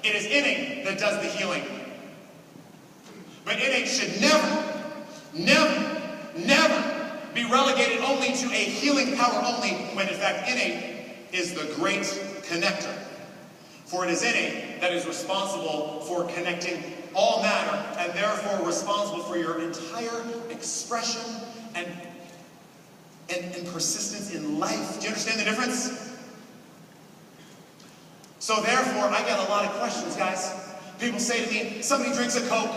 It is innate that does the healing. But innate should never, never, never be relegated only to a healing power only, when in fact innate is the great connector. For it is innate that is responsible for connecting all matter, and therefore responsible for your entire expression and persistence in life. Do you understand the difference? So therefore, I get a lot of questions, guys. People say to me, somebody drinks a Coke.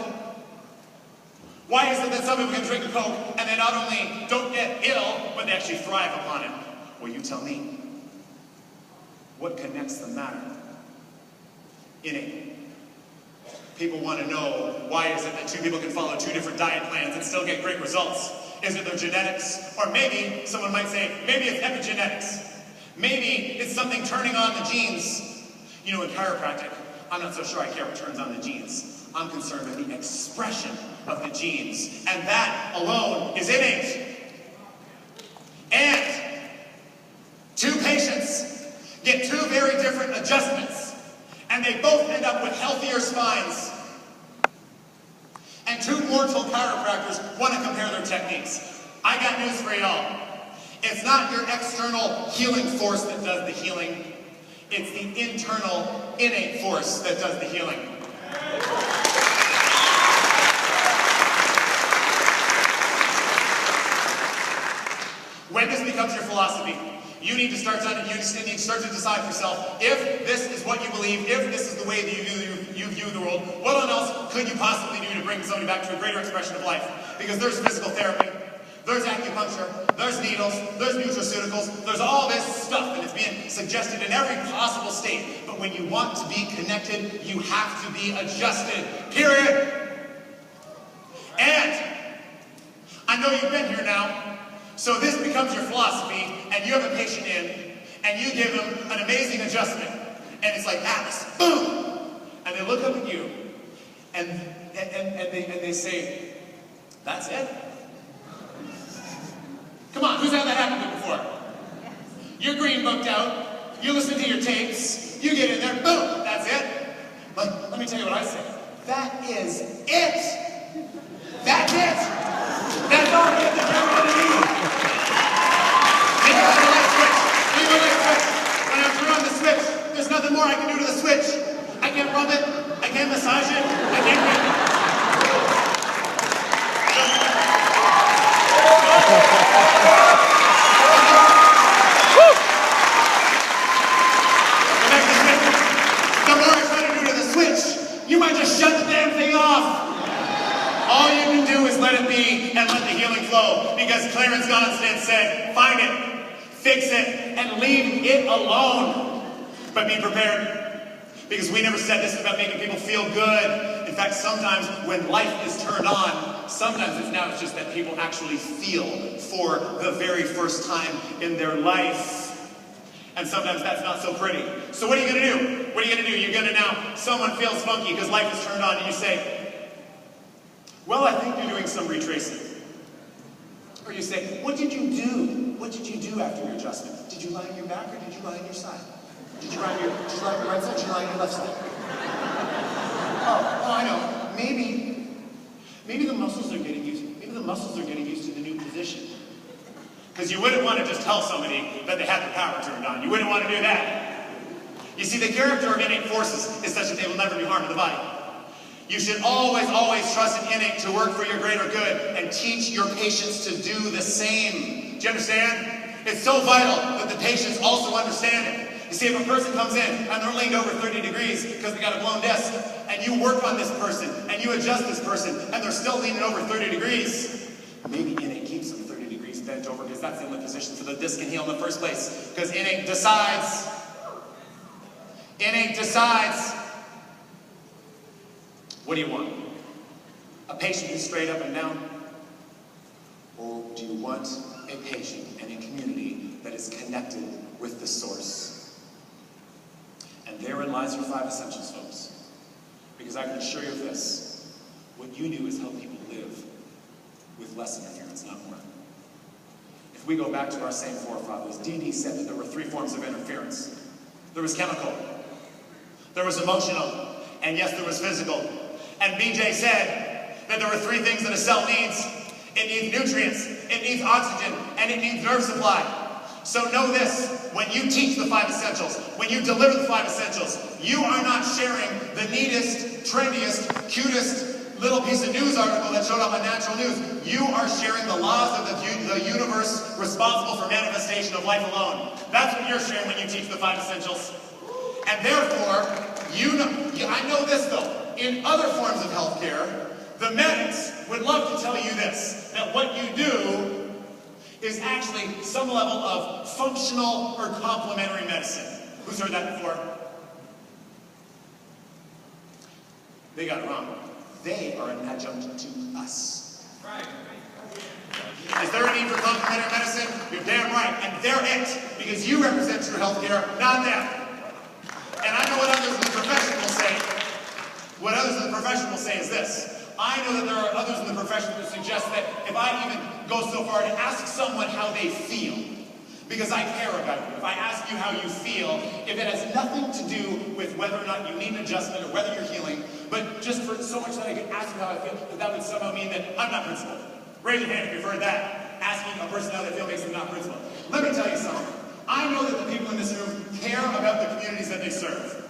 Why is it that some people can drink a Coke and they not only don't get ill, but they actually thrive upon it? Well, you tell me. What connects the matter? Innate. People want to know, why is it that two people can follow two different diet plans and still get great results? Is it their genetics? Or maybe, someone might say, maybe it's epigenetics. Maybe it's something turning on the genes. You know, in chiropractic, I'm not so sure I care what turns on the genes. I'm concerned with the expression of the genes. And that alone is innate. And two patients get two very different adjustments. And they both end up with healthier spines. And two mortal chiropractors want to compare their techniques. I got news for y'all. It's not your external healing force that does the healing. It's the internal, innate force that does the healing. When this becomes your philosophy, you need to start to decide for yourself, if this is what you believe, if this is the way that you view the world, what else could you possibly do to bring somebody back to a greater expression of life? Because there's physical therapy, there's acupuncture, there's needles, there's nutraceuticals, there's all this stuff that is being suggested in every possible state. But when you want to be connected, you have to be adjusted, period. And I know you've been here now, so this becomes your philosophy, and you have a patient in, and you give them an amazing adjustment, and it's like Atlas, boom! And they look up at you, and they say, that's it? Come on, who's had that happen to before? You're green booked out, you listen to your tapes, you get in there, boom, that's it? But let me tell you what I say. That is it! That's it! That's all that you're going to need! Maybe with a light switch. Maybe with a light switch. When I turn on the switch, there's nothing more I can do to the switch. I can't rub it. I can't massage it. I can't make it. The more I try to do to the switch, you might just shut the damn thing off. All you can do is let it be and let the healing flow. Because Clarence Gonstead said, find it, fix it, and leave it alone. But be prepared. Because we never said this is about making people feel good. In fact, sometimes when life is turned on, sometimes it's just that people actually feel for the very first time in their life. And sometimes that's not so pretty. So what are you going to do? What are you going to do? You're going to now, someone feels funky because life is turned on, and you say, well, I think you're doing some retracing. Or you say, what did you do? What did you do after your adjustment? Did you lie on your back or did you lie on your side? Did you lie on your right side or did you lie on your left side? Oh, I know. Maybe the muscles are getting used. Maybe the muscles are getting used to the new position. Because you wouldn't want to just tell somebody that they had the power turned on. You wouldn't want to do that. You see, the character of innate forces is such that they will never do harm to the body. You should always, always trust an innate to work for your greater good and teach your patients to do the same. Do you understand? It's so vital that the patients also understand it. You see, if a person comes in and they're leaned over 30 degrees because they got a blown disc, and you work on this person and you adjust this person and they're still leaning over 30 degrees, maybe innate keeps them 30 degrees bent over because that's the only position so the disc can heal in the first place. Because innate decides. Innate decides. What do you want? A patient who's straight up and down? Or do you want a patient and a community that is connected with the source? And therein lies your 5 essentials, folks. Because I can assure you of this. What you do is help people live with less interference, not more. If we go back to our same forefathers, D.D. said that there were 3 forms of interference. There was chemical. There was emotional. And yes, there was physical. And BJ said that there were 3 things that a cell needs. It needs nutrients, it needs oxygen, and it needs nerve supply. So know this, when you teach the 5 essentials, when you deliver the 5 essentials, you are not sharing the neatest, trendiest, cutest little piece of news article that showed up on Natural News. You are sharing the laws of the universe responsible for manifestation of life alone. That's what you're sharing when you teach the 5 essentials. And therefore, I know this though, in other forms of healthcare, the medics would love to tell you this, that what you do is actually some level of functional or complementary medicine. Who's heard that before? They got it wrong. They are an adjunct to us. Right. Is there a need for complementary medicine? You're damn right. And they're it. Because you represent true healthcare, not them. And I know what others in the profession will say. What others in the profession will say is this. I know that there are others in the profession who suggest that if I even go so far to ask someone how they feel, because I care about you, if I ask you how you feel, if it has nothing to do with whether or not you need an adjustment or whether you're healing, but just for so much that I could ask you how I feel, that would somehow mean that I'm not principled. Raise your hand if you've heard that. Asking a person how they feel makes them not principled. Let me tell you something. I know that the people in this room care about the communities that they serve.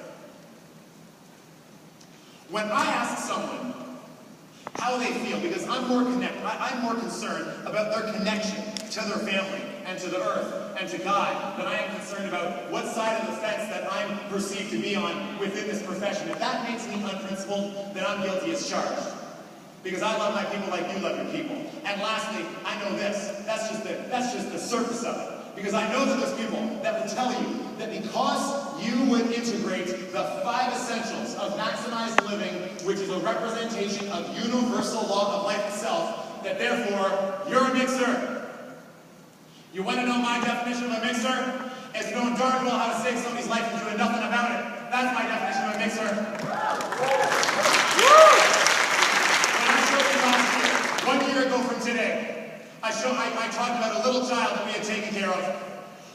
When I ask someone how they feel, because I'm more concerned about their connection to their family and to the earth and to God than I am concerned about what side of the fence that I'm perceived to be on within this profession. If that makes me unprincipled, then I'm guilty as charged. Because I love my people like you love your people. And lastly, I know this. That's just the surface of it. Because I know that there's people that will tell you that because you would integrate the 5 essentials of maximized living, which is a representation of universal law of life itself, that therefore, you're a mixer. You want to know my definition of a mixer? It's knowing darn well how to save somebody's life and doing nothing about it. That's my definition of a mixer. When I showed you last year, 1 year ago from today, I talked about a little child that we had taken care of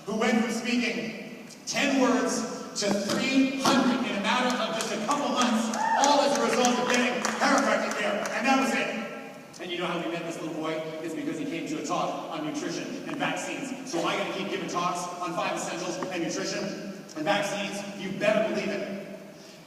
who went from speaking 10 words to 300 in a matter of just a couple months, all as a result of getting chiropractic care. And that was it. And you know how we met this little boy? It's because he came to a talk on nutrition and vaccines. So am I going to keep giving talks on 5 essentials and nutrition and vaccines? You better believe it.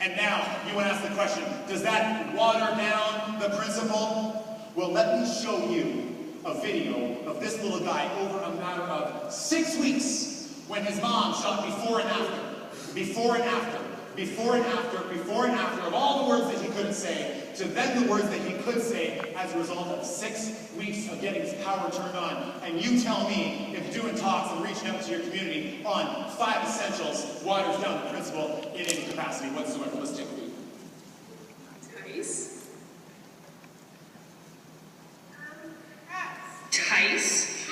And now, you want to ask the question, does that water down the principle? Well, let me show you a video of this little guy over a matter of 6 weeks when his mom shot before and after, before and after, before and after, before and after of all the words that he couldn't say to then the words that he could say as a result of 6 weeks of getting his power turned on. And you tell me if doing talks and reaching out to your community on 5 essentials waters down the principle in any capacity whatsoever. Let's take a look. Tice. Tice.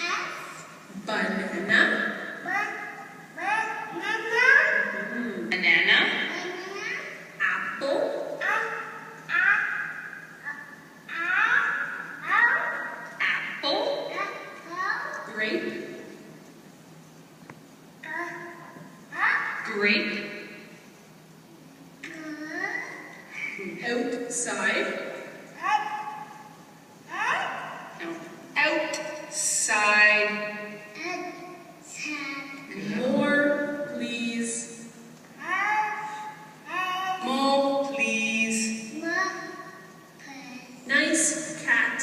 Banana. Banana. Apple. Apple. Grape. Grape. Outside. Outside. More, please. More, please. Nice cat.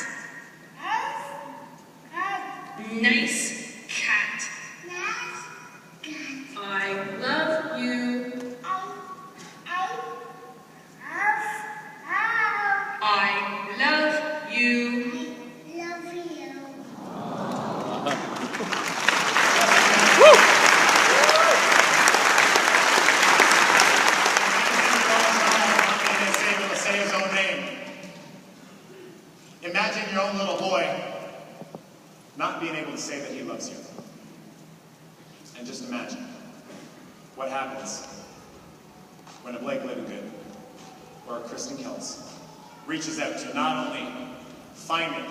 Nice cat. I love you. I love you. Imagine your own little boy not being able to say that he loves you. And just imagine what happens when a Blake Littlegood or a Kristen Kells reaches out to not only find it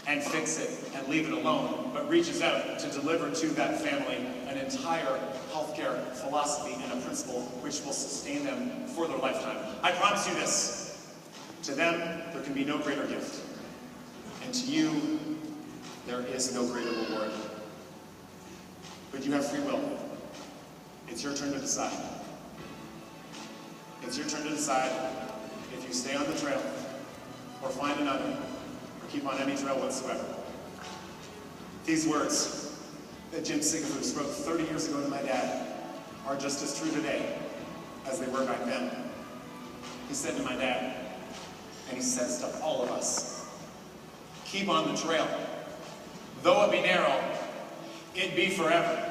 and fix it and leave it alone, but reaches out to deliver to that family an entire healthcare philosophy and a principle which will sustain them for their lifetime. I promise you this. To them, there can be no greater gift. And to you, there is no greater reward. But you have free will. It's your turn to decide. It's your turn to decide if you stay on the trail, or find another, or keep on any trail whatsoever. These words that Jim Sigafus wrote 30 years ago to my dad are just as true today as they were back then. He said to my dad, and he says to all of us, keep on the trail. Though it be narrow, it be forever.